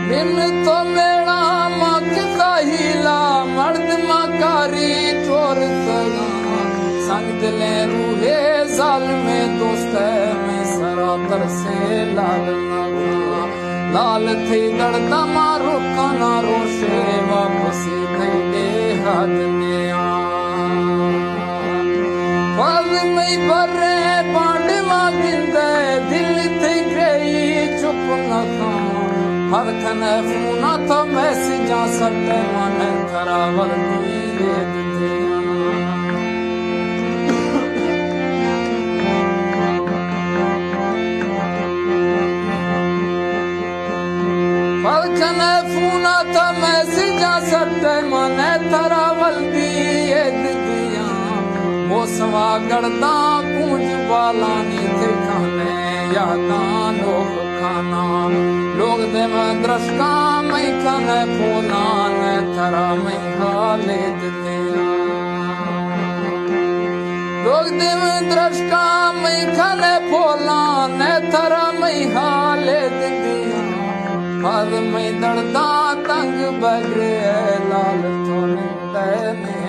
बिन तो मेरा मक काहिला मर्द मकारी चोर करा संग दिले रूहे जाल में दोस्त में सरातर से लाल ना लाल थी दड़ता मारो काना रोशे वापसी थी दे हाथ ने पल में भरे बांड मागिंदे दिल थी गई चुप न था हर खन फूना तो मैसेजा सटे मन करावल दी फलकन फूना तो मैसेजा सटे मन करावल दी दिया मोसवा गड़दा पूंज बालानी थे खाने यादा लोग खाना लोग देव दृष्टा मई कन फोना न थरा मई हाले दिया लोग देव दृष्टा मई कन फोला न थरा मई हाले दिया पद मई दड़दा तंग बगरे लाल थोने